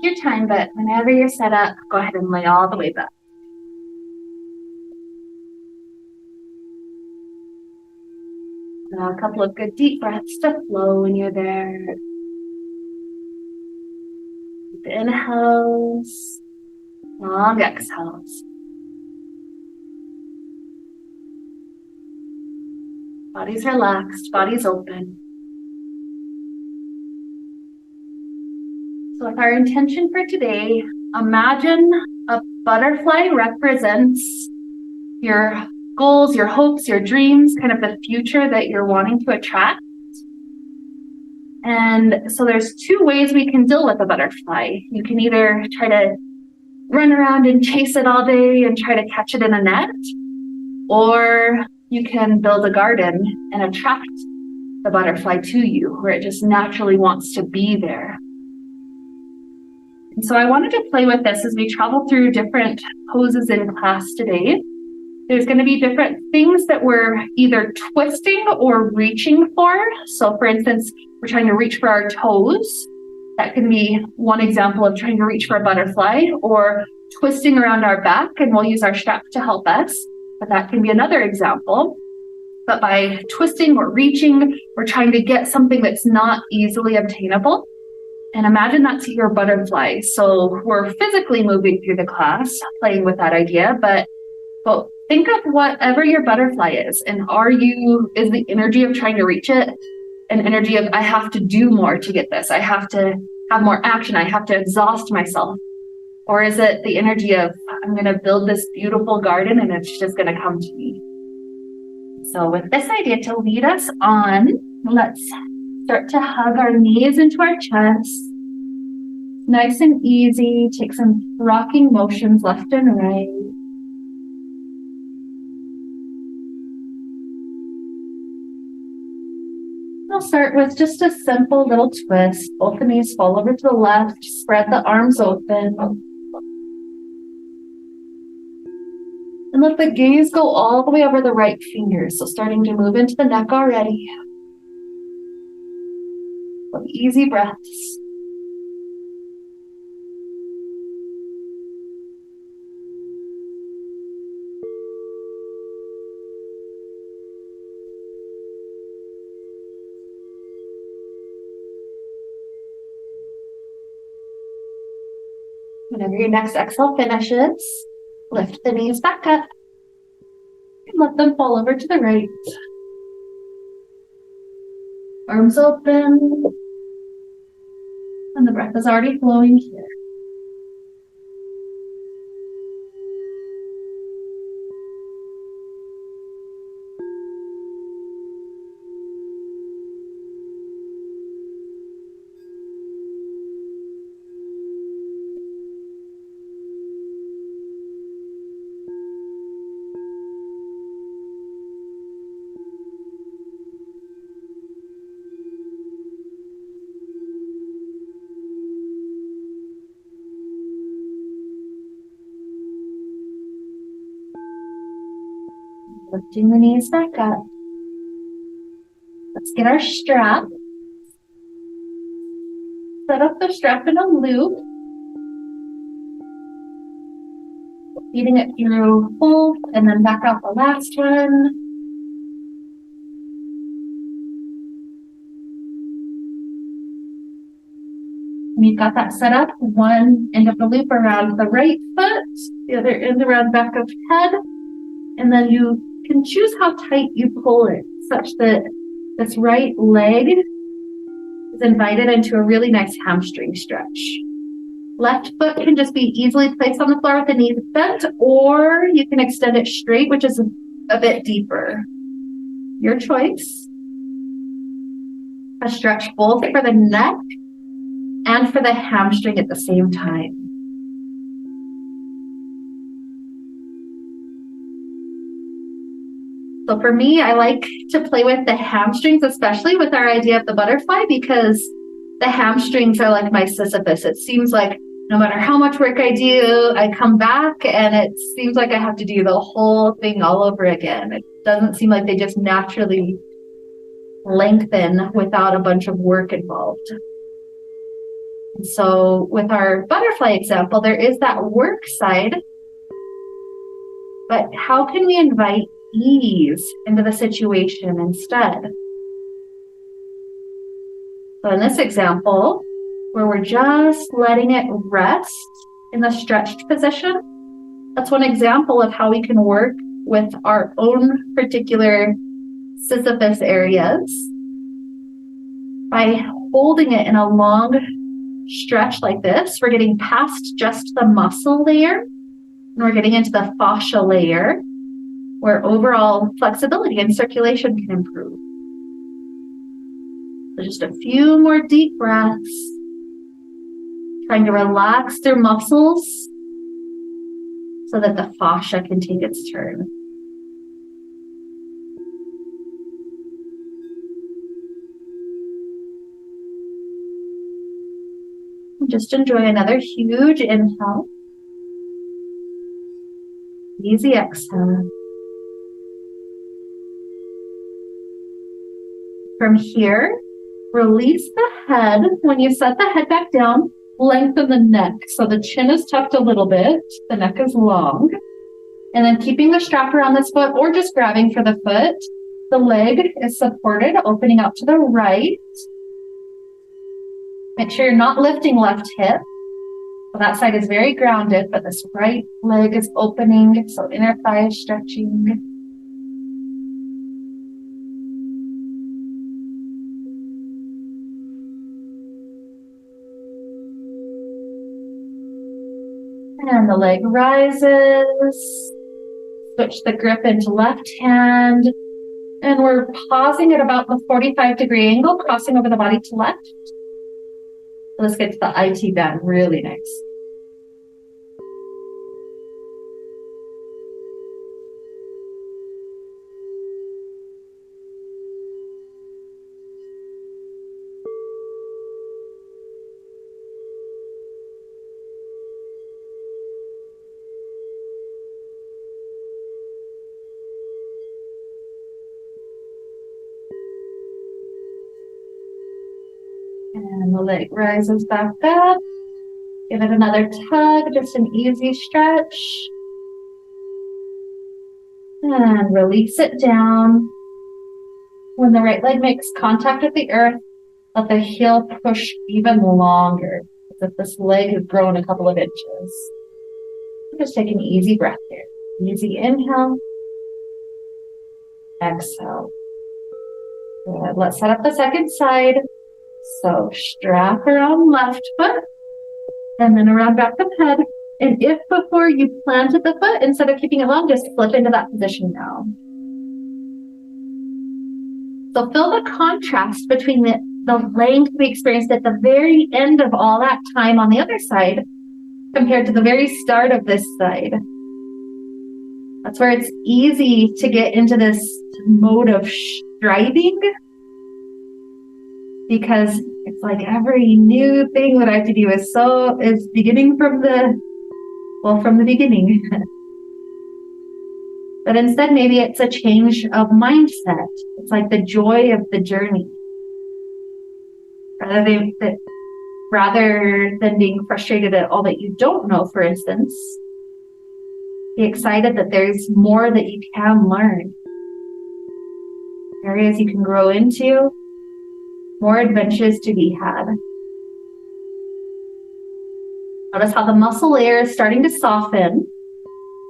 your time, but whenever you're set up, go ahead and lay all the way back. Now a couple of good deep breaths to flow when you're there. Deep inhales, long exhales. Body's relaxed, body's open. So with our intention for today, imagine a butterfly represents your goals, your hopes, your dreams, kind of the future that you're wanting to attract. And so there's two ways we can deal with a butterfly. You can either try to run around and chase it all day and try to catch it in a net, or you can build a garden and attract the butterfly to you where it just naturally wants to be there. And so I wanted to play with this as we travel through different poses in class today. There's going to be different things that we're either twisting or reaching for. So for instance, we're trying to reach for our toes. That can be one example of trying to reach for a butterfly, or twisting around our back, and we'll use our strap to help us. But that can be another example. But by twisting or reaching, we're trying to get something that's not easily obtainable. And imagine that's your butterfly. So we're physically moving through the class, playing with that idea, but think of whatever your butterfly is. And is the energy of trying to reach it an energy of, I have to do more to get this. I have to have more action. I have to exhaust myself. Or is it the energy of, I'm going to build this beautiful garden and it's just going to come to me? So with this idea to lead us on, let's start to hug our knees into our chest. Nice and easy. Take some rocking motions left and right. We'll start with just a simple little twist. Both the knees fall over to the left. Spread the arms open. And let the gaze go all the way over the right fingers. So starting to move into the neck already. With easy breaths. Whenever your next exhale finishes, lift the knees back up and let them fall over to the right. Arms open, and the breath is already flowing here. Lifting the knees back up. Let's get our strap. Set up the strap in a loop. Feeding it through both and then back out the last one. And you've got that set up. One end of the loop around the right foot, the other end around back of head. And then you can choose how tight you pull it, such that this right leg is invited into a really nice hamstring stretch. Left foot can just be easily placed on the floor with the knees bent, or you can extend it straight, which is a bit deeper. Your choice. A stretch both for the neck and for the hamstring at the same time. So for me, I like to play with the hamstrings, especially with our idea of the butterfly, because the hamstrings are like my Sisyphus. It seems like no matter how much work I do, I come back and it seems like I have to do the whole thing all over again. It doesn't seem like they just naturally lengthen without a bunch of work involved. And so with our butterfly example, there is that work side, but how can we invite ease into the situation instead? So in this example, where we're just letting it rest in the stretched position, that's one example of how we can work with our own particular Sisyphus areas by holding it in a long stretch like this. We're getting past just the muscle layer, and we're getting into the fascia layer, where overall flexibility and circulation can improve. So just a few more deep breaths, trying to relax their muscles so that the fascia can take its turn. Just enjoy another huge inhale. Easy exhale. From here, release the head. When you set the head back down, lengthen the neck. So the chin is tucked a little bit, the neck is long. And then keeping the strap around this foot or just grabbing for the foot, the leg is supported, opening out to the right. Make sure you're not lifting left hip. So that side is very grounded, but this right leg is opening, so inner thigh is stretching. And the leg rises. Switch the grip into left hand. And we're pausing at about the 45-degree angle, crossing over the body to left. Let's get to the IT bend, really nice. And the leg rises back up. Give it another tug, just an easy stretch. And release it down. When the right leg makes contact with the earth, let the heel push even longer, as if this leg has grown a couple of inches. Just take an easy breath here. Easy inhale. Exhale. Good. Let's set up the second side. So strap around left foot and then around back of head. And if before you planted the foot, instead of keeping it long, just flip into that position now. So feel the contrast between the length we experienced at the very end of all that time on the other side compared to the very start of this side. That's where it's easy to get into this mode of striving, because it's like every new thing that I have to do is beginning from the beginning. But instead, maybe it's a change of mindset. It's like the joy of the journey. Rather than being frustrated at all that you don't know, for instance, be excited that there's more that you can learn. Areas you can grow into, more adventures to be had. Notice how the muscle layer is starting to soften.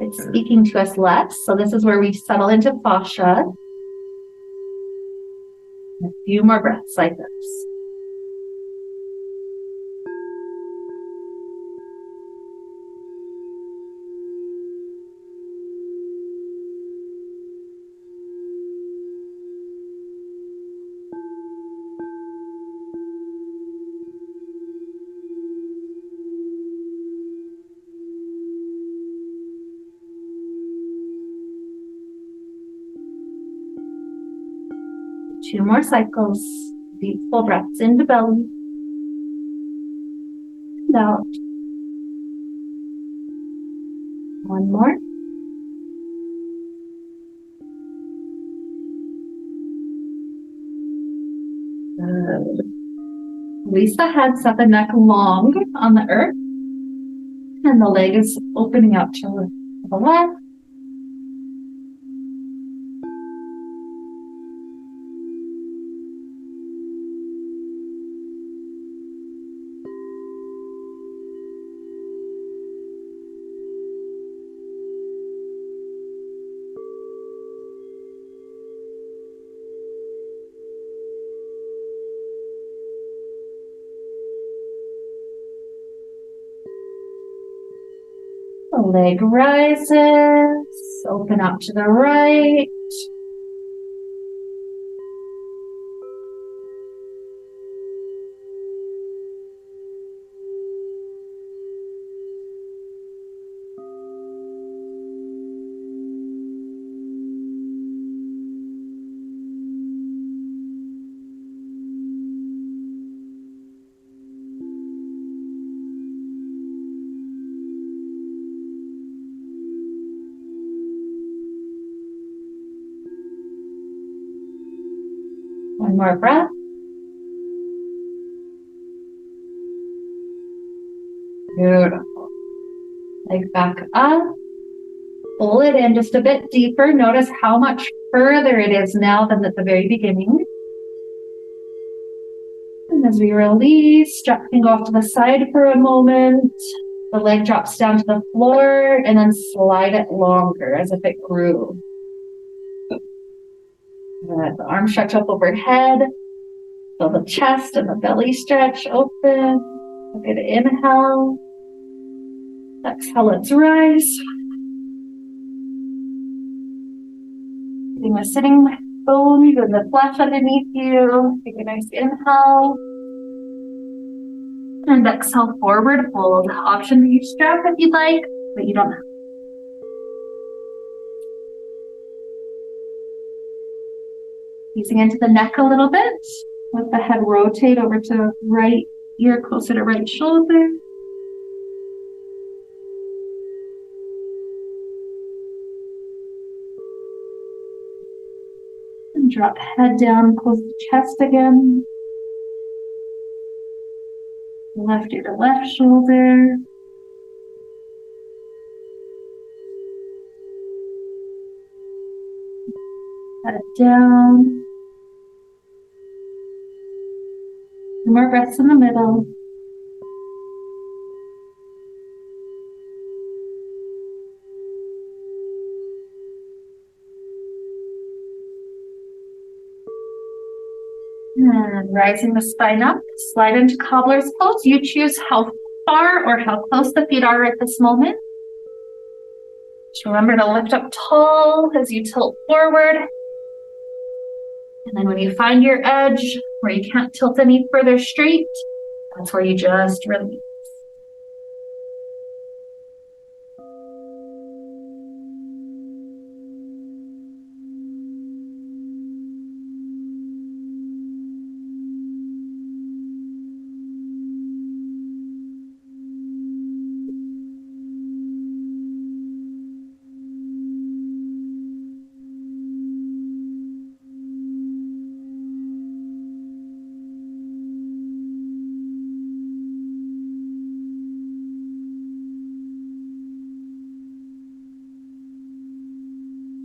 It's speaking to us less. So this is where we settle into fascia. A few more breaths like this. Two more cycles. Deep full breaths into belly and out. One more. Good. Release the head, set the neck long on the earth. And the leg is opening up to the left. The leg rises, open up to the right. One more breath. Beautiful. Leg back up. Pull it in just a bit deeper. Notice how much further it is now than at the very beginning. And as we release, strap can go off to the side for a moment. The leg drops down to the floor and then slide it longer as if it grew. Let the arms stretch up overhead. Feel the chest and the belly stretch open. A good inhale. Exhale, let's rise. Getting the sitting bones and the flesh underneath you. Take a nice inhale. And exhale, forward fold. Option to use strap if you'd like, but you don't have. Easing into the neck a little bit. Let the head rotate over to right ear, closer to right shoulder. And drop head down, close the chest again. Left ear to left shoulder. Head down. More breaths in the middle. And rising the spine up, slide into cobbler's pose. You choose how far or how close the feet are at this moment. Just remember to lift up tall as you tilt forward. And then when you find your edge where you can't tilt any further straight, that's where you just release.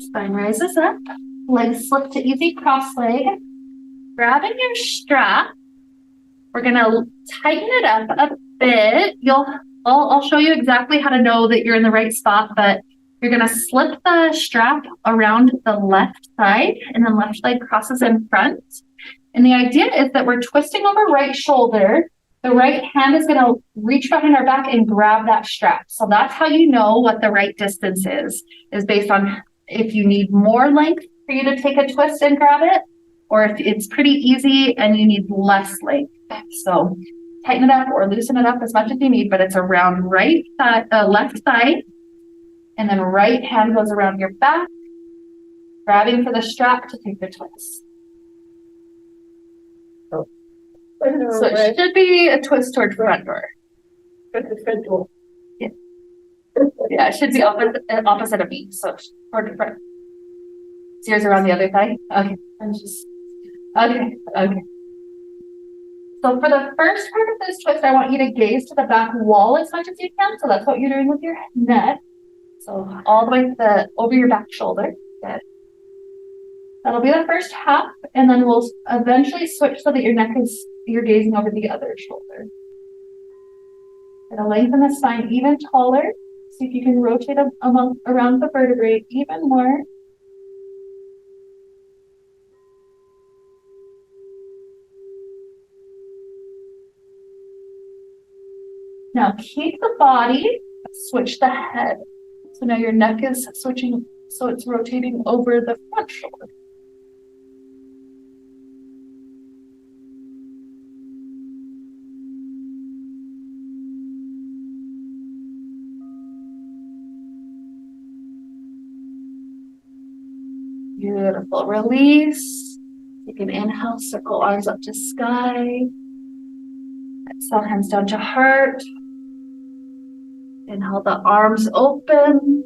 Spine rises up, legs slip to easy cross leg. Grabbing your strap, we're gonna tighten it up a bit. I'll show you exactly how to know that you're in the right spot, but you're gonna slip the strap around the left side and then left leg crosses in front. And the idea is that we're twisting over right shoulder. The right hand is gonna reach behind our back and grab that strap. So that's how you know what the right distance is based on if you need more length for you to take a twist and grab it, or if it's pretty easy and you need less length. So tighten it up or loosen it up as much as you need, but it's around left side, and then right hand goes around your back, grabbing for the strap to take the twist. So it should be a twist toward front door. Yeah, it should be opposite of me, so toward the front. Ears around the other thigh. Okay. Okay. So for the first part of this twist, I want you to gaze to the back wall as much as you can. So that's what you're doing with your neck. So all the way to over your back shoulder. Good. That'll be the first half, and then we'll eventually switch so that you're gazing over the other shoulder. It'll lengthen the spine even taller. See if you can rotate around the vertebrae even more. Now keep the body, switch the head. So now your neck is switching, so it's rotating over the front shoulder. Beautiful. Release. You can inhale, circle arms up to sky. Exhale, hands down to heart. Inhale, the arms open.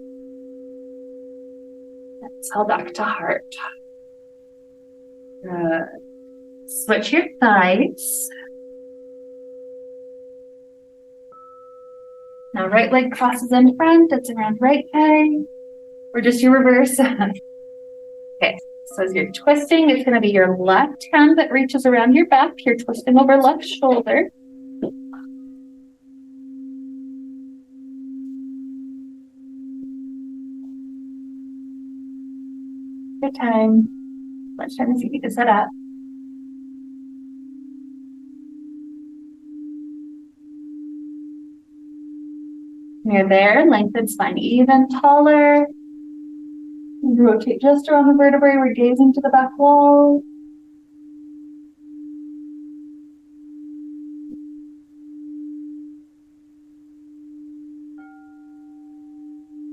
Exhale, back to heart. Good. Switch your thighs. Now right leg crosses in front. It's around right thigh. Or just your reverse. Okay, so as you're twisting, it's going to be your left hand that reaches around your back. You're twisting over left shoulder. Good time. Much time as you need to set up. When you're there, lengthen spine even taller. Rotate just around the vertebrae. We're gazing to the back wall.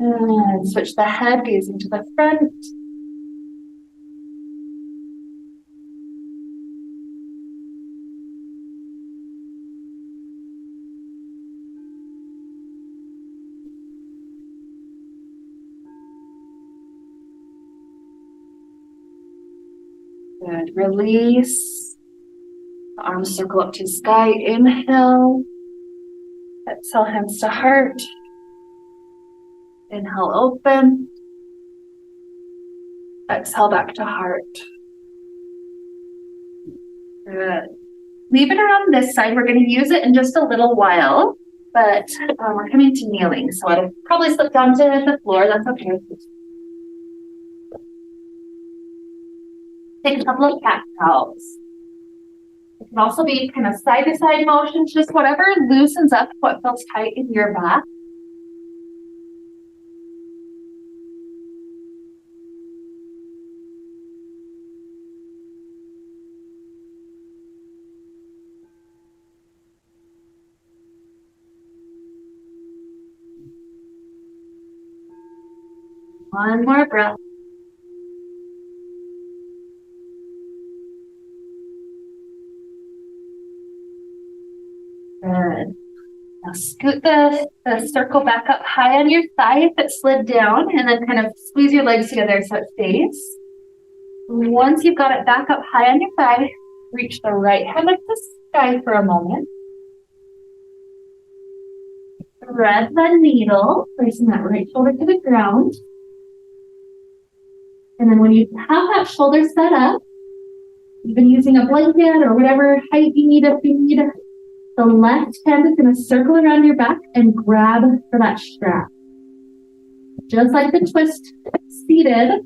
And switch the head, gazing to the front. Good. Release. The arms circle up to sky. Inhale. Exhale, hands to heart. Inhale, open. Exhale, back to heart. Good. Leave it around this side. We're going to use it in just a little while, but we're coming to kneeling, so it'll probably slip down to the floor. That's okay. Take a couple of cat cows. It can also be kind of side-to-side motions, just whatever loosens up what feels tight in your back. One more breath. Good. Now scoot the circle back up high on your thigh if it slid down, and then kind of squeeze your legs together so it stays. Once you've got it back up high on your thigh, reach the right hand up to the sky for a moment. Thread the needle, placing that right shoulder to the ground. And then when you have that shoulder set up, even using a blanket or whatever height you need, if you need, the left hand is going to circle around your back and grab for that strap. Just like the twist seated,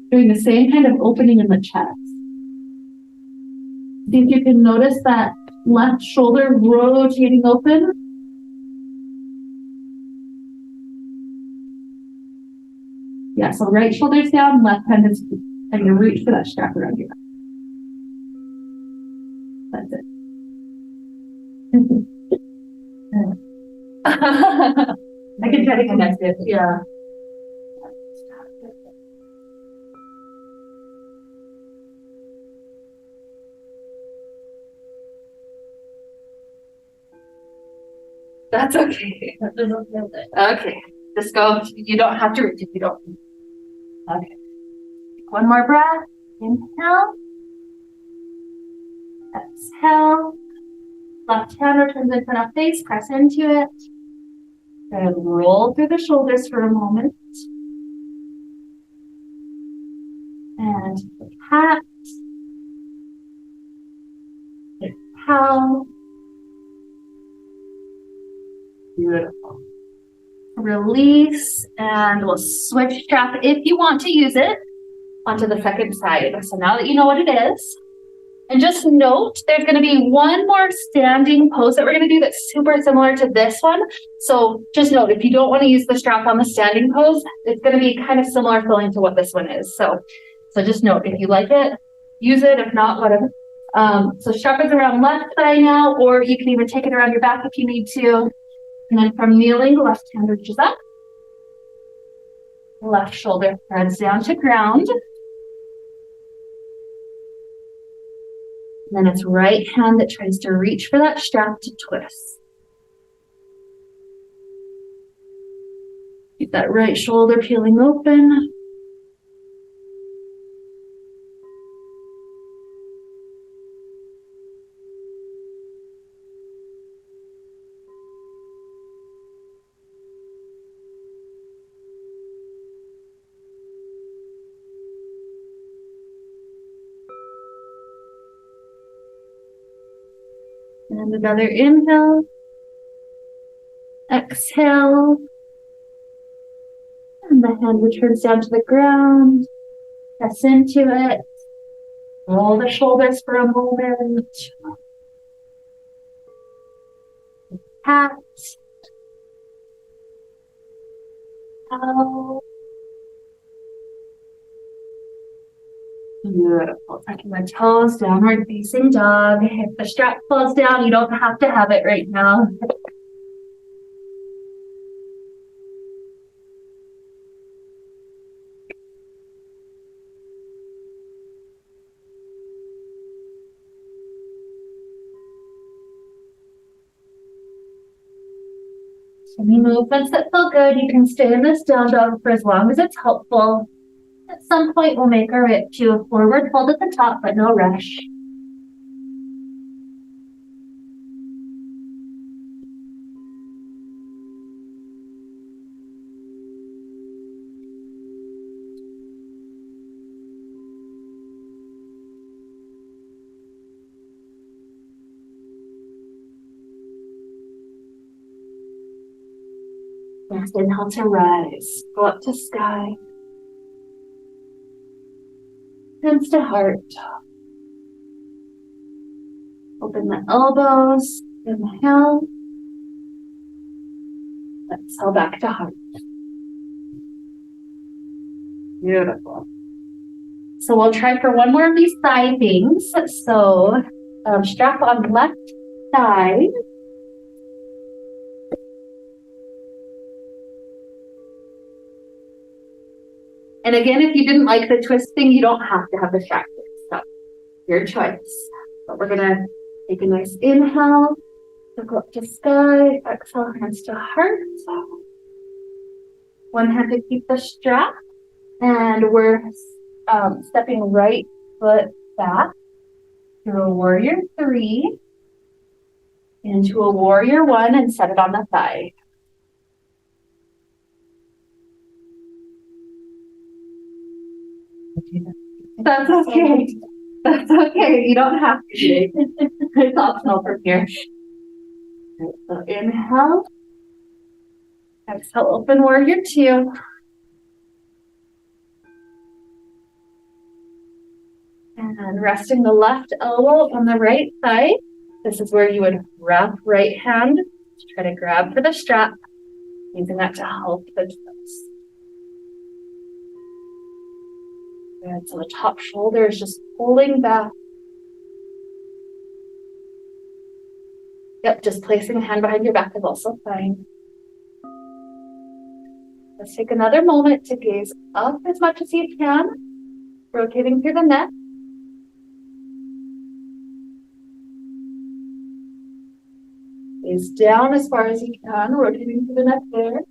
doing the same kind of opening in the chest. See if you can notice that left shoulder rotating open. Yeah, so right shoulder's down, left hand is, and you reach for that strap around your back. That's it. I can try to connect it, yeah. That's okay. Okay, just go. You don't have to reach if you don't. Okay. One more breath. Inhale. Exhale. Left hand returns in front of face, press into it. And roll through the shoulders for a moment. And the hat. The cow. Beautiful. Release, and we'll switch strap if you want to use it onto the second side. So now that you know what it is, and just note, there's going to be one more standing pose that we're going to do that's super similar to this one. So just note, if you don't want to use the strap on the standing pose, it's going to be kind of similar feeling to what this one is. So just note, if you like it, use it. If not, whatever. So strap is around left thigh now, or you can even take it around your back if you need to. And then from kneeling, left hand reaches up. Left shoulder threads down to ground. And then it's right hand that tries to reach for that strap to twist. Keep that right shoulder peeling open. And another inhale, exhale, and the hand returns down to the ground, press into it, roll the shoulders for a moment, hat, out. Beautiful. Tucking the toes, downward facing dog. If the strap falls down, you don't have to have it right now. Any movements that feel good, you can stay in this down dog for as long as it's helpful. At some point, we'll make our way up to a forward fold at the top, but no rush. Next, inhale to rise. Go up to sky. Hands to heart. Open the elbows. Inhale. Exhale back to heart. Beautiful. So we'll try for one more of these thigh things. So strap on left thigh. And again, if you didn't like the twist thing, you don't have to have the strap. So your choice. But we're gonna take a nice inhale. Go up to sky. Exhale, hands to heart. One hand to keep the strap. And we're stepping right foot back to a warrior 3 into a warrior 1 and set it on the thigh. That's okay. That's okay. You don't have to. It's optional from here. So inhale. Exhale, open warrior 2. And resting the left elbow on the right thigh. This is where you would wrap right hand to try to grab for the strap, using that to help the twist. Good. So the top shoulder is just pulling back. Yep, just placing a hand behind your back is also fine. Let's take another moment to gaze up as much as you can, rotating through the neck. Gaze down as far as you can, rotating through the neck there.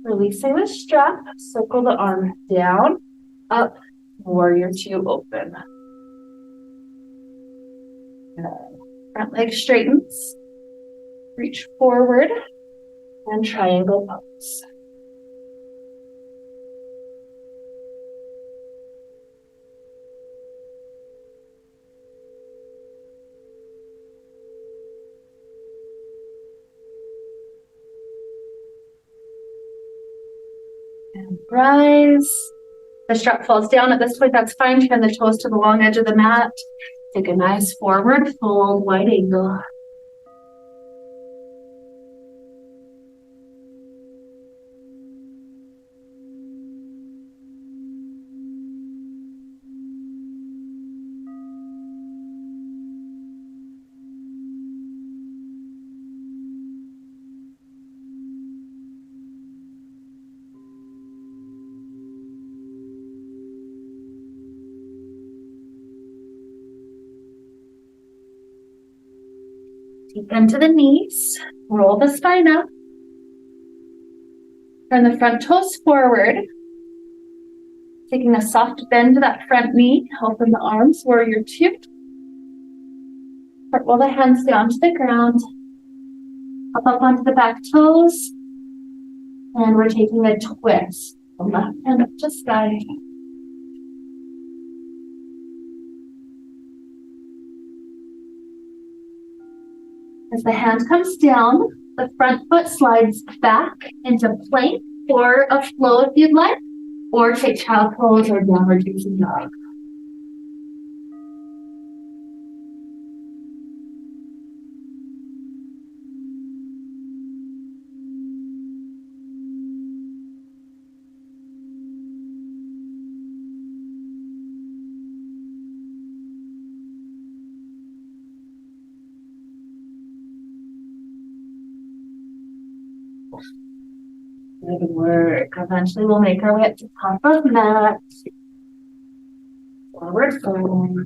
Releasing the strap, circle the arm down, up, warrior two, open. Front leg straightens, reach forward, and triangle pose. And rise. The strap falls down at this point, that's fine. Turn the toes to the long edge of the mat. Take a nice forward fold, wide angle. Deep into the knees, roll the spine up. Turn the front toes forward. Taking a soft bend to that front knee, open the arms, warrior two. Roll the hands down to the ground. Up onto the back toes. And we're taking a twist. From left hand up to sky. As the hand comes down, the front foot slides back into plank or a flow if you'd like, or take child pose or downward facing dog. Good work. Eventually we'll make our way up to top of mat. Forward fold.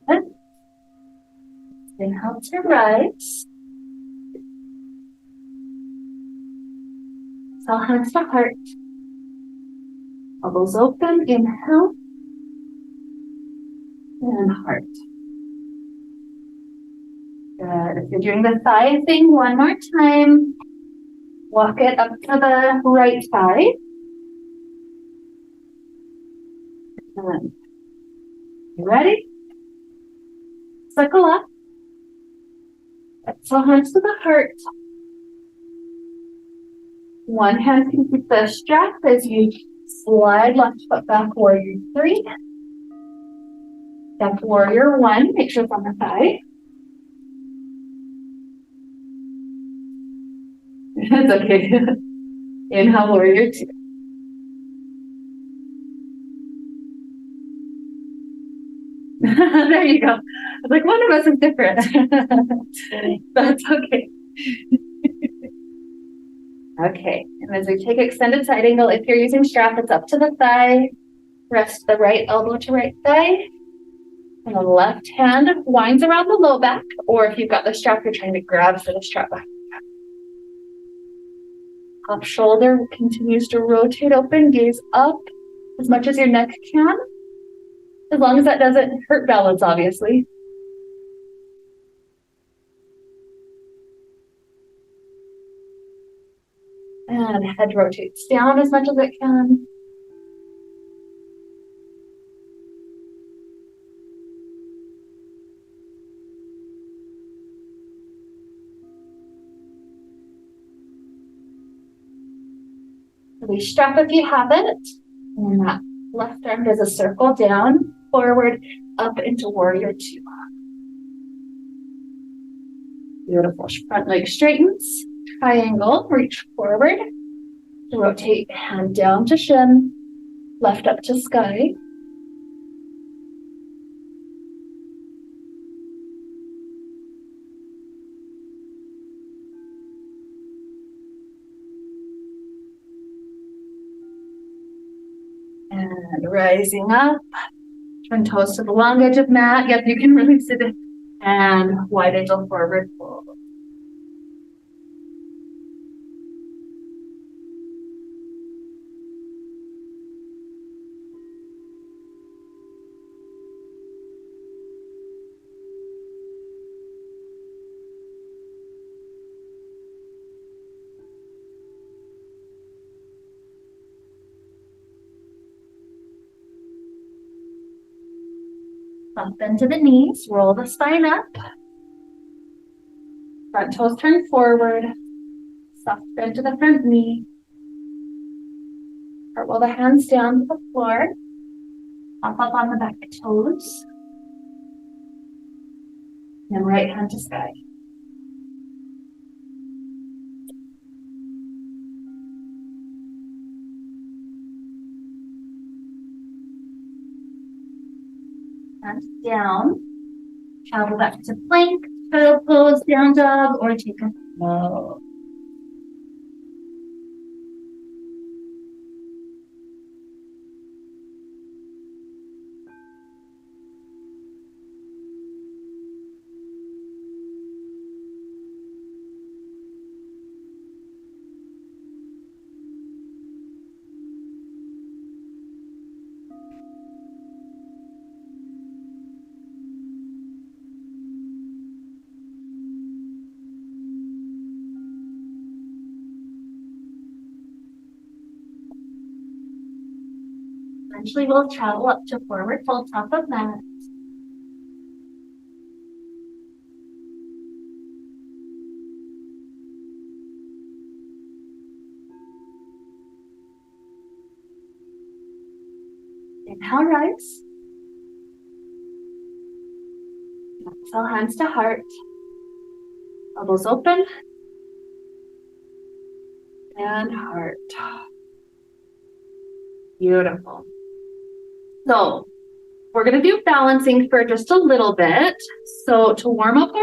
Good. Inhale to rise. Exhale, hands to heart. Elbows open, inhale. And heart. Good. If you're doing the thigh thing, one more time. Walk it up to the right thigh. And you ready? Circle up. Exhale, hands to the heart. One hand can keep the strap as you slide left foot back, warrior three. Step warrior one, make sure it's on the thigh. That's okay. Inhale, warrior two. There you go. I was like, one of us is different. That's okay. Okay, and as we take extended side angle, if you're using strap, it's up to the thigh. Rest the right elbow to right thigh. And the left hand winds around the low back, or if you've got the strap, you're trying to grab for the strap back. Top shoulder continues to rotate open, gaze up as much as your neck can. As long as that doesn't hurt balance, obviously. And head rotates down as much as it can. Release strap if you have it. And that left arm does a circle down, forward, up into warrior two. Beautiful. Front leg straightens. Triangle, reach forward. Rotate hand down to shin. Left up to sky. And rising up. Turn toes to the long edge of mat. Yep, you can release it And wide angle forward fold. Bump into the knees, roll the spine up. Front toes turn forward. Soft bend to the front knee. Cartwheel the hands down to the floor. Hop up on the back toes. And right hand to sky. Hands down. Travel back to plank, child pose, down dog, or take a flow. Eventually we'll travel up to forward fold top of mat. Inhale, rise. Exhale, hands to heart. Elbows open. And heart. Beautiful. So we're going to do balancing for just a little bit. So to warm up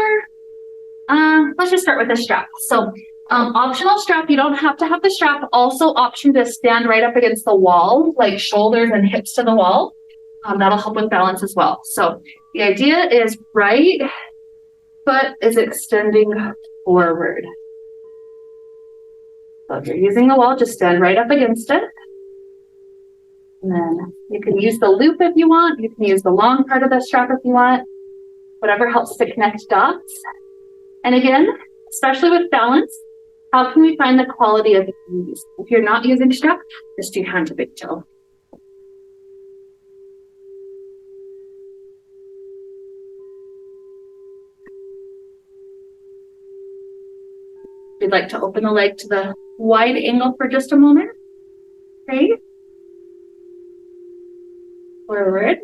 let's just start with the strap. So optional strap, you don't have to have the strap. Also option to stand right up against the wall, like shoulders and hips to the wall. That'll help with balance as well. So the idea is right foot is extending forward. So if you're using the wall, just stand right up against it. And then you can use the loop if you want. You can use the long part of the strap if you want. Whatever helps to connect dots. And again, especially with balance, how can we find the quality of ease? If you're not using strap, just do hand to big toe. If you'd like to open the leg to the wide angle for just a moment. Okay. Forward.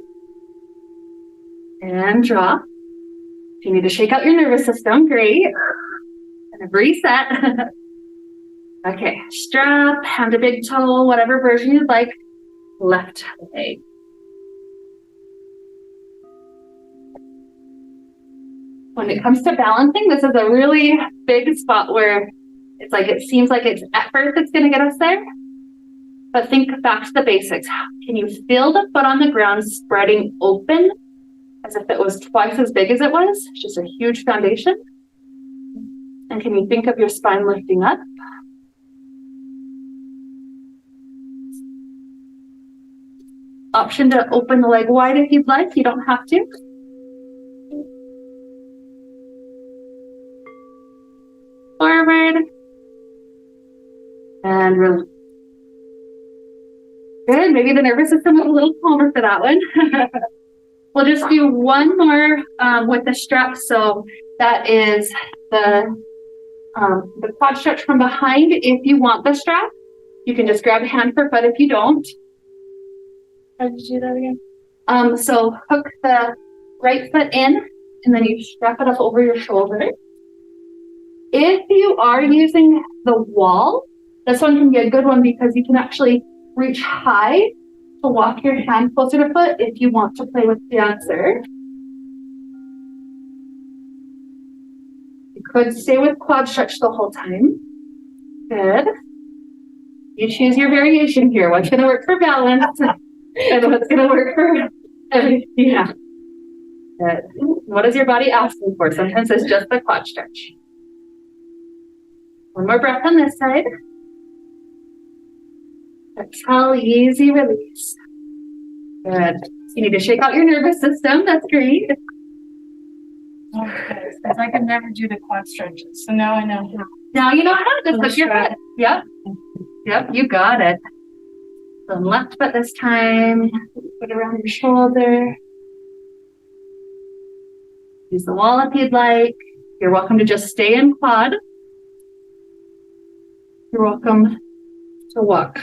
And drop. If you need to shake out your nervous system, great. And a reset. Okay, strap, hand to big toe, whatever version you'd like. Left leg. When it comes to balancing, this is a really big spot where it's like it seems like it's effort that's going to get us there. But think back to the basics. Can you feel the foot on the ground spreading open as if it was twice as big as it was? It's just a huge foundation. And can you think of your spine lifting up? Option to open the leg wide if you'd like. You don't have to. Forward. And release. Good. Maybe the nervous system is a little calmer for that one. We'll just do one more with the strap. So that is the quad stretch from behind. If you want the strap, you can just grab a hand for foot if you don't. How did you do that again? So hook the right foot in and then you strap it up over your shoulder. If you are using the wall, this one can be a good one because you can actually reach high to walk your hand closer to foot if you want to play with the answer. You could stay with quad stretch the whole time. Good. You choose your variation here. What's going to work for balance and what's going to work for everything. Yeah. Good. What is your body asking for? Sometimes it's just the quad stretch. One more breath on this side. Exhale, easy release. Good. You need to shake out your nervous system. That's great. Okay, because I could never do the quad stretches. So now I know. Now you know how to push your foot. Yep. Yep, you got it. So left foot this time. Put it around your shoulder. Use the wall if you'd like. You're welcome to just stay in quad. You're welcome to walk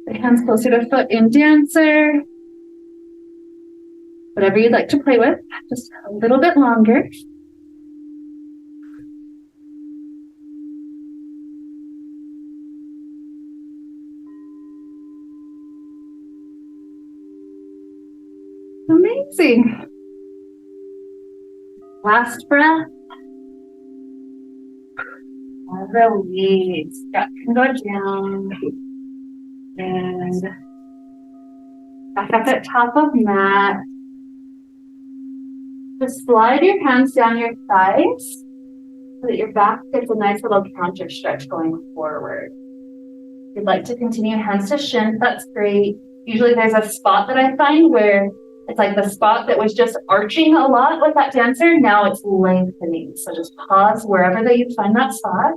the hands closer to foot in dancer. Whatever you'd like to play with, just a little bit longer. Amazing. Last breath. Release. That can go down. And back up at top of mat. Just slide your hands down your thighs so that your back gets a nice little counter stretch going forward. If you'd like to continue hands to shins, that's great. Usually there's a spot that I find where it's like the spot that was just arching a lot with that dancer. Now it's lengthening. So just pause wherever that you find that spot.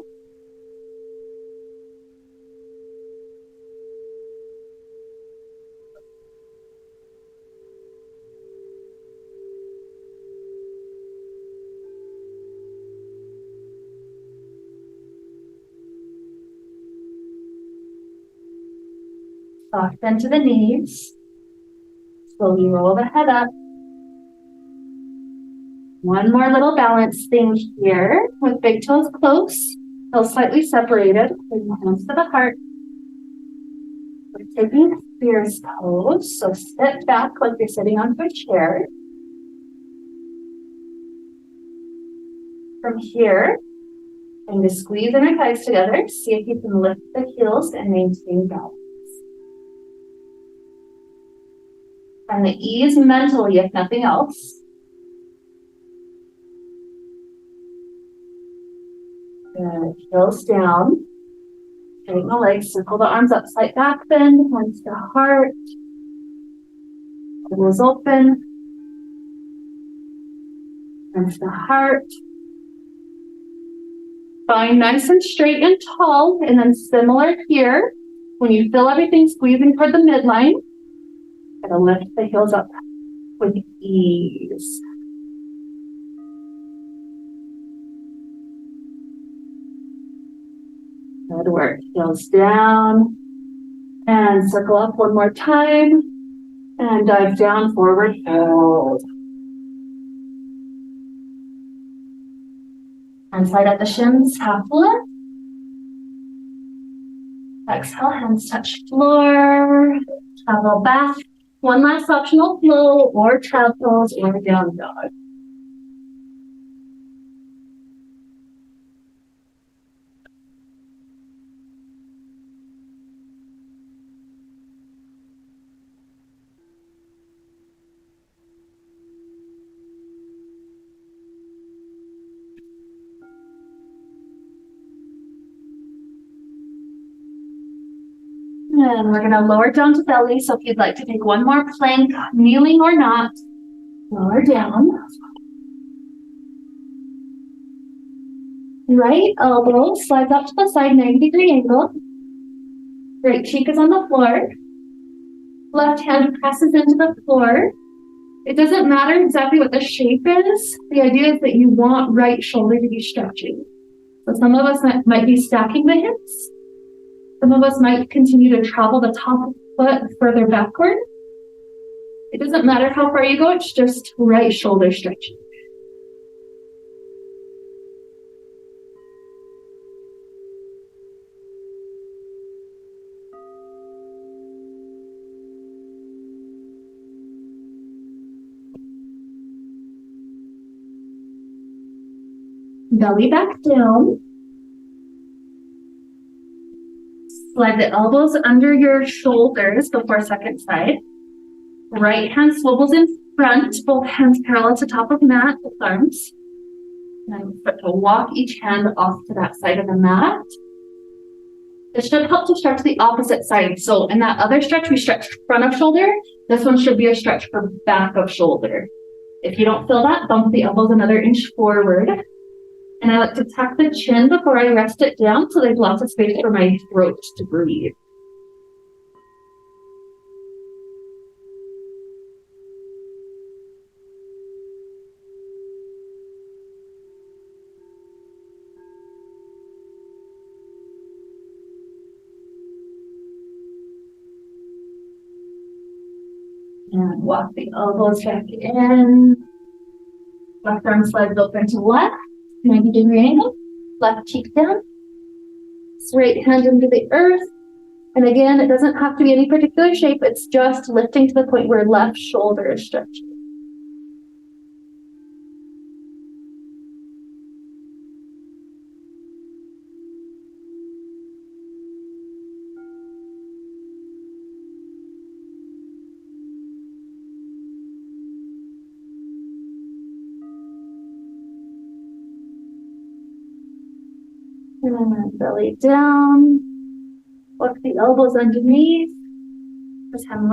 Soft bend to the knees. Slowly roll the head up. One more little balance thing here with big toes close, toes slightly separated. Bring the hands to the heart. We're taking fierce pose, so sit back like you're sitting onto a chair. From here, and to squeeze inner thighs together. See if you can lift the heels and maintain balance. Find the ease mentally, if nothing else. Good. Heels down. Straighten the legs. Circle the arms up. Slight back bend. Hands to heart. Elbows open. Hands to heart. Spine nice and straight and tall. And then similar here. When you feel everything squeezing toward the midline, gonna lift the heels up with ease. Good work. Heels down. And circle up one more time. And dive down, forward fold. And slide up the shins, half lift. Exhale, hands touch floor. Travel back. One last optional flow or trap pose or down dog. And we're going to lower down to belly. So if you'd like to take one more plank, kneeling or not, lower down. Right elbow slides up to the side, 90-degree angle. Right cheek is on the floor. Left hand presses into the floor. It doesn't matter exactly what the shape is. The idea is that you want right shoulder to be stretching. So some of us might be stacking the hips. Some of us might continue to travel the top of the foot further backward. It doesn't matter how far you go, it's just right shoulder stretching. Belly back down. Slide the elbows under your shoulders before second side. Right hand swivels in front, both hands parallel to top of mat, with arms. And then start to walk each hand off to that side of the mat. This should help to stretch the opposite side. So in that other stretch, we stretched front of shoulder. This one should be a stretch for back of shoulder. If you don't feel that, bump the elbows another inch forward. And I like to tuck the chin before I rest it down so there's lots of space for my throat to breathe. And walk the elbows back in. Left arm slides open to left, 90-degree angle. Left cheek down. Right hand into the earth. And again, it doesn't have to be any particular shape. It's just lifting to the point where left shoulder is stretching. And belly down. Walk the elbows underneath. This time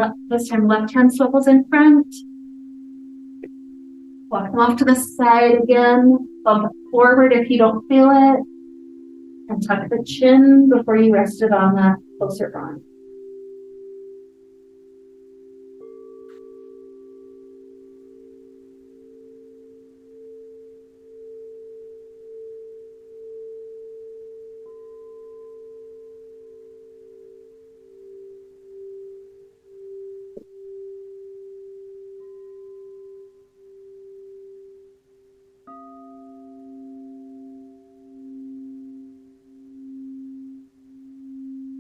left hand swivels in front. Walk them off to the side again. Bump forward if you don't feel it. And tuck the chin before you rest it on that closer arm.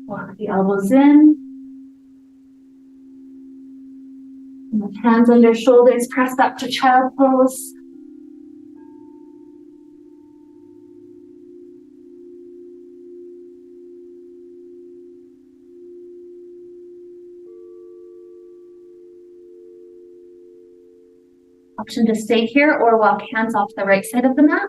Walk the elbows in. And the hands under shoulders, press up to child pose. Option to stay here or walk hands off the right side of the mat.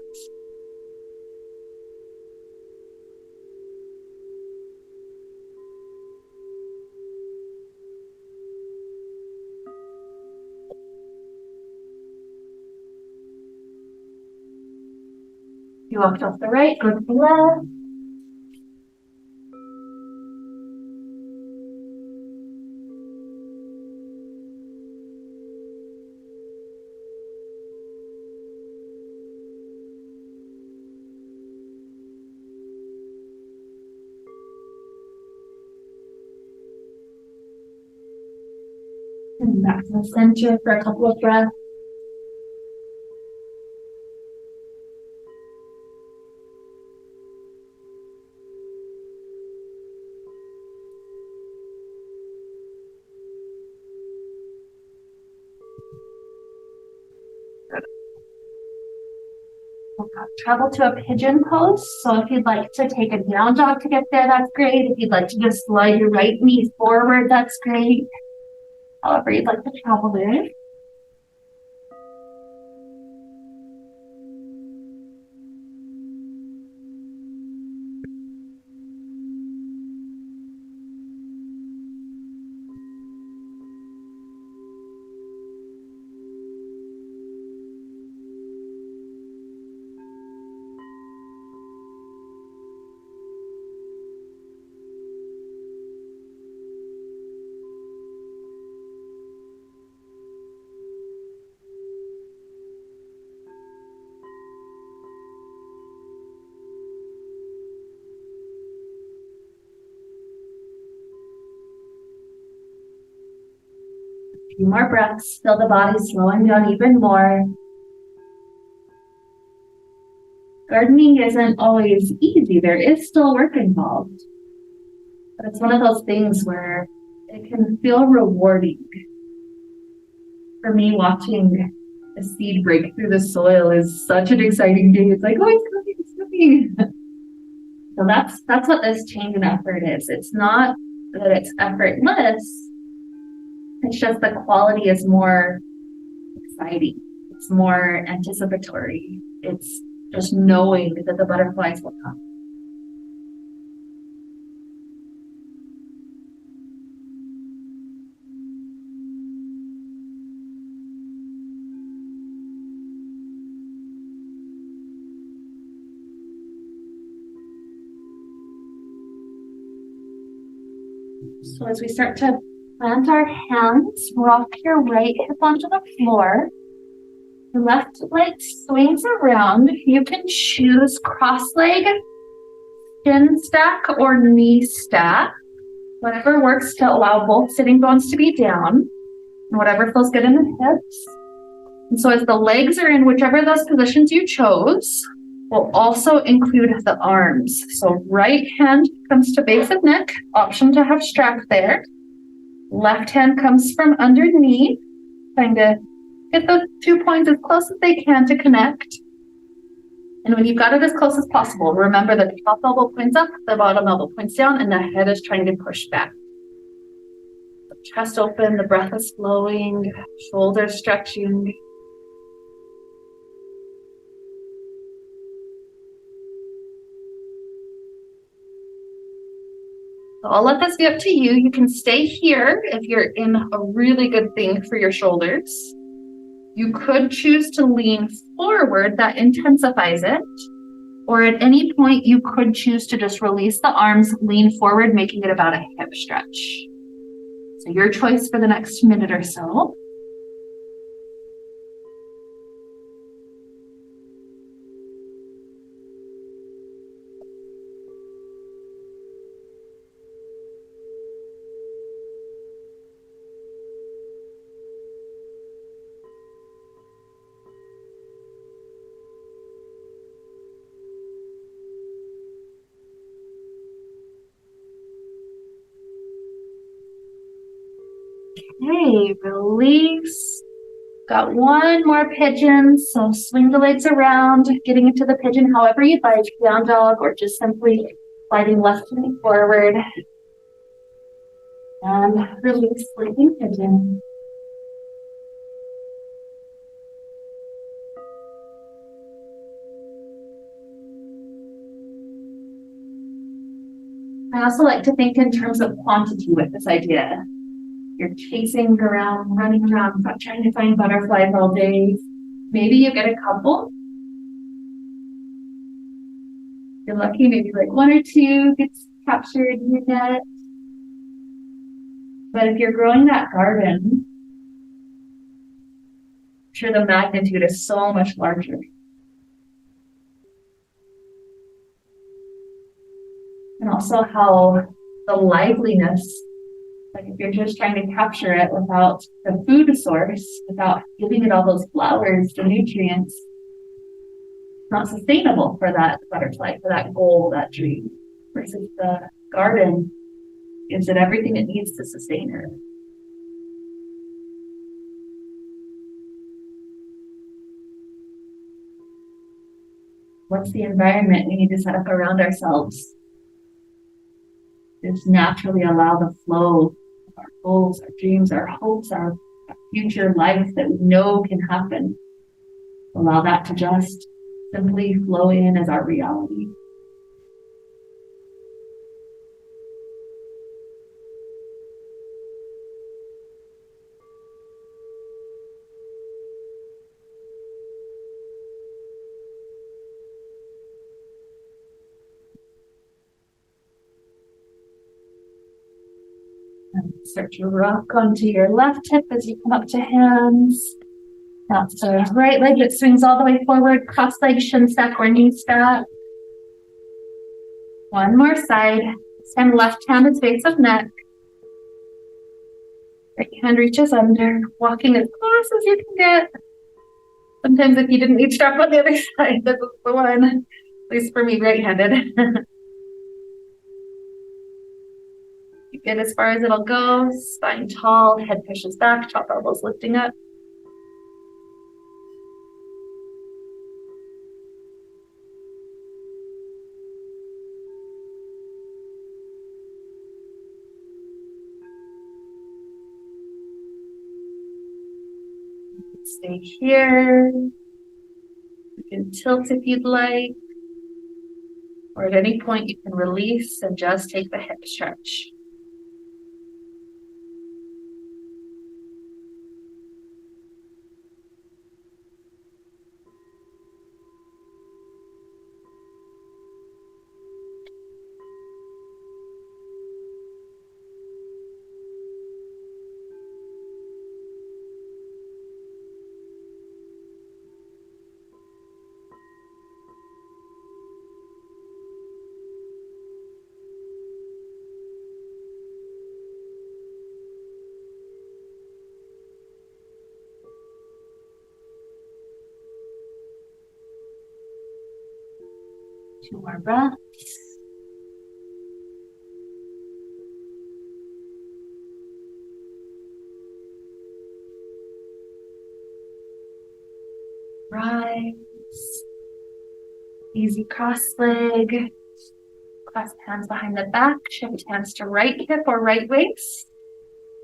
You walked off the right, go to the left. And back to the center for a couple of breaths. Travel to a pigeon pose. So if you'd like to take a down dog to get there, that's great. If you'd like to just slide your right knee forward, that's great. However you'd like to travel there. A few more breaths, feel the body slowing down even more. Gardening isn't always easy. There is still work involved. But it's one of those things where it can feel rewarding. For me, watching a seed break through the soil is such an exciting day. It's like, oh, it's cooking. So that's what this change in effort is. It's not that it's effortless. It's just the quality is more exciting. It's more anticipatory. It's just knowing that the butterflies will come. So as we start to plant our hands, rock your right hip onto the floor. The left leg swings around. You can choose cross leg, shin stack, or knee stack. Whatever works to allow both sitting bones to be down, and whatever feels good in the hips. And so as the legs are in whichever of those positions you chose, we'll also include the arms. So right hand comes to base of neck, option to have strap there. Left hand comes from underneath, trying to get those 2 points as close as they can to connect. And when you've got it as close as possible, remember that the top elbow points up, the bottom elbow points down, and the head is trying to push back. The chest open, the breath is flowing, shoulders stretching. So I'll let this be up to you. You can stay here if you're in a really good thing for your shoulders. You could choose to lean forward, that intensifies it. Or at any point, you could choose to just release the arms, lean forward, making it about a hip stretch. So your choice for the next minute or so. Okay, release. Got one more pigeon, so swing the legs around, getting into the pigeon however you'd like, down dog, or just simply sliding left and forward. And release, sleeping pigeon. I also like to think in terms of quantity with this idea. You're chasing around, running around, trying to find butterflies all day. Maybe you get a couple. You're lucky, maybe like one or two gets captured in your net. But if you're growing that garden, I'm sure the magnitude is so much larger. And also how the liveliness, like if you're just trying to capture it without the food source, without giving it all those flowers, the nutrients, it's not sustainable for that butterfly, for that goal, that dream, versus the garden gives it everything it needs to sustain her. What's the environment we need to set up around ourselves? Just naturally allow the flow of our goals, our dreams, our hopes, our future life that we know can happen. Allow that to just simply flow in as our reality. Start to rock onto your left hip as you come up to hands. That's the right leg that swings all the way forward, cross leg, shin stack, or knee stack. One more side. This time left hand is base of neck. Right hand reaches under, walking as close as you can get. Sometimes if you didn't need strap on the other side, this is the one. At least for me, right-handed. Get as far as it'll go, spine tall, head pushes back, top elbows lifting up. Stay here. You can tilt if you'd like, or at any point you can release and just take the hip stretch. Two more breaths. Rise. Easy cross leg. Clasp hands behind the back. Shift hands to right hip or right waist.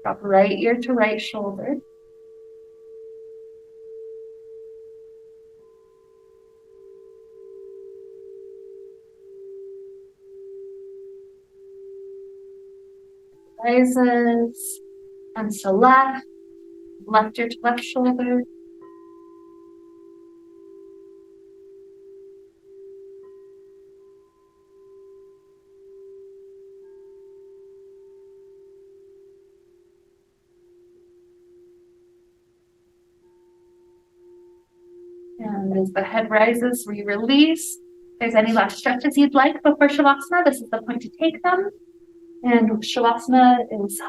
Drop right ear to right shoulder. Rises. Hands to left. Left ear to left shoulder. And as the head rises, we release. If there's any last stretches you'd like before Shavasana, this is the point to take them. And Shavasana is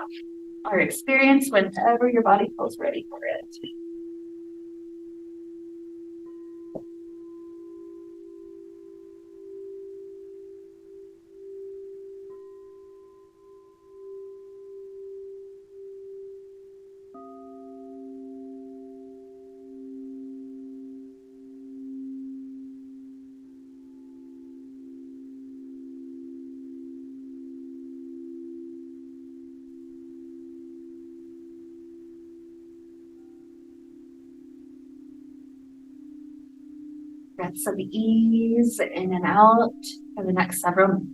our experience whenever your body feels ready for it. Breaths of ease in and out for the next several minutes.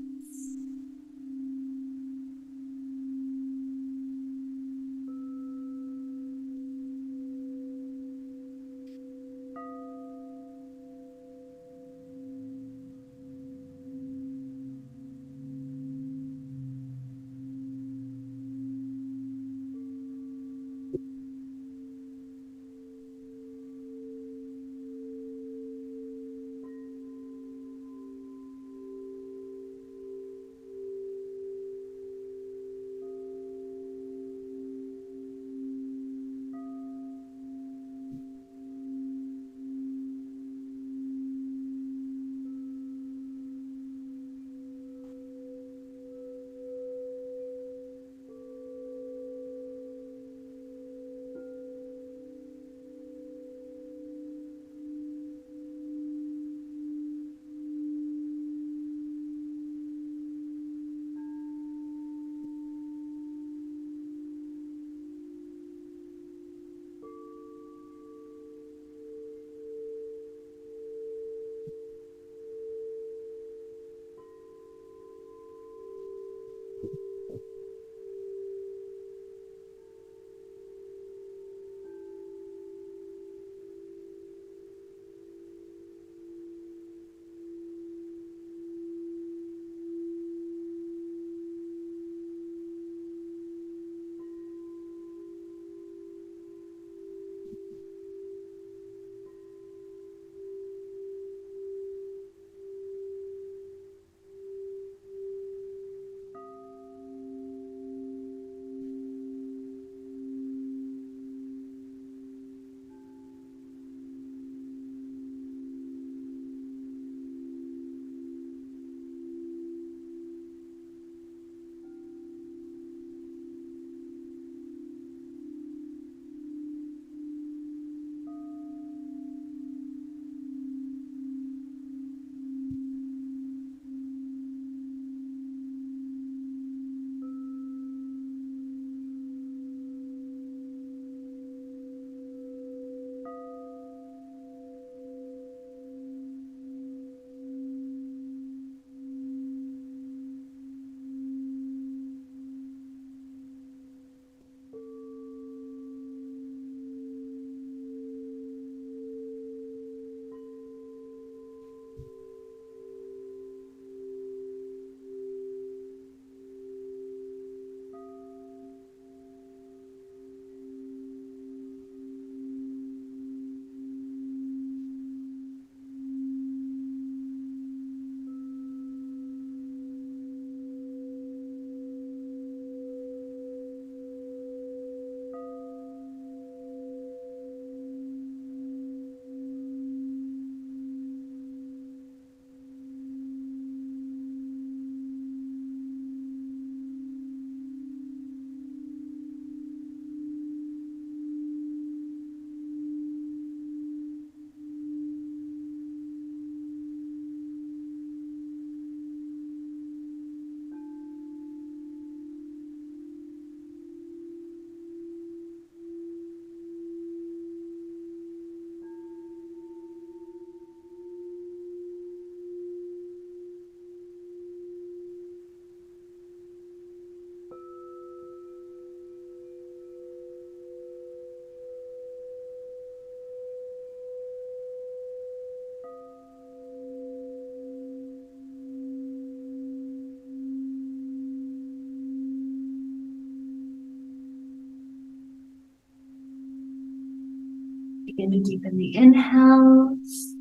Begin to deepen the inhales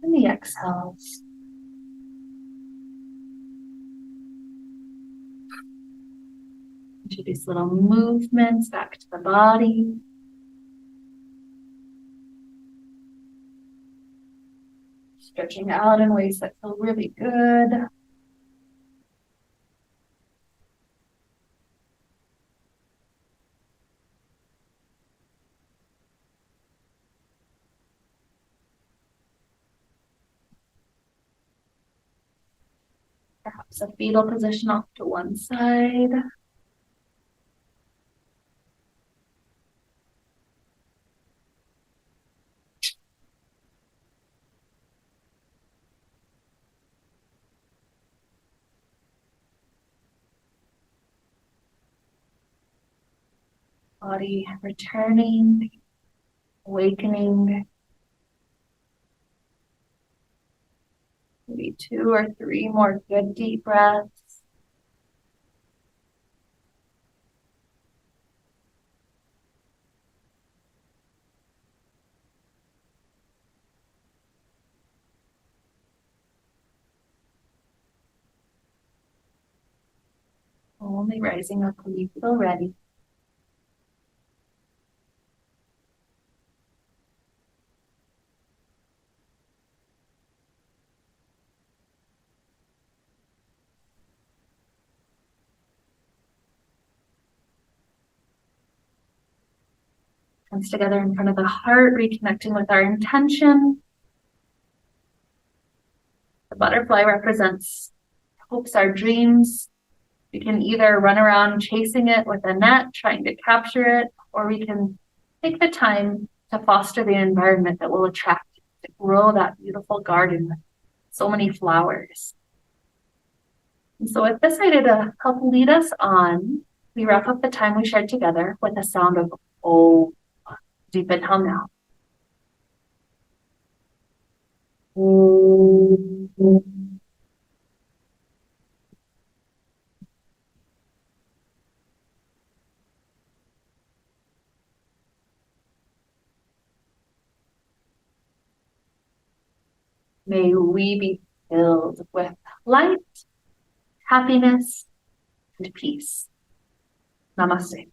and the exhales. Introduce little movements back to the body. Stretching out in ways that feel really good. Perhaps a fetal position off to one side. Body returning, awakening. Maybe 2 or 3 more good deep breaths. Only rising up when you feel ready. Hands together in front of the heart, reconnecting with our intention. The butterfly represents hopes, our dreams. We can either run around chasing it with a net, trying to capture it, or we can take the time to foster the environment that will attract it, to grow that beautiful garden with so many flowers. And so with this idea to help lead us on, we wrap up the time we shared together with a sound of O. Deep inhale now. May we be filled with light, happiness, and peace. Namaste.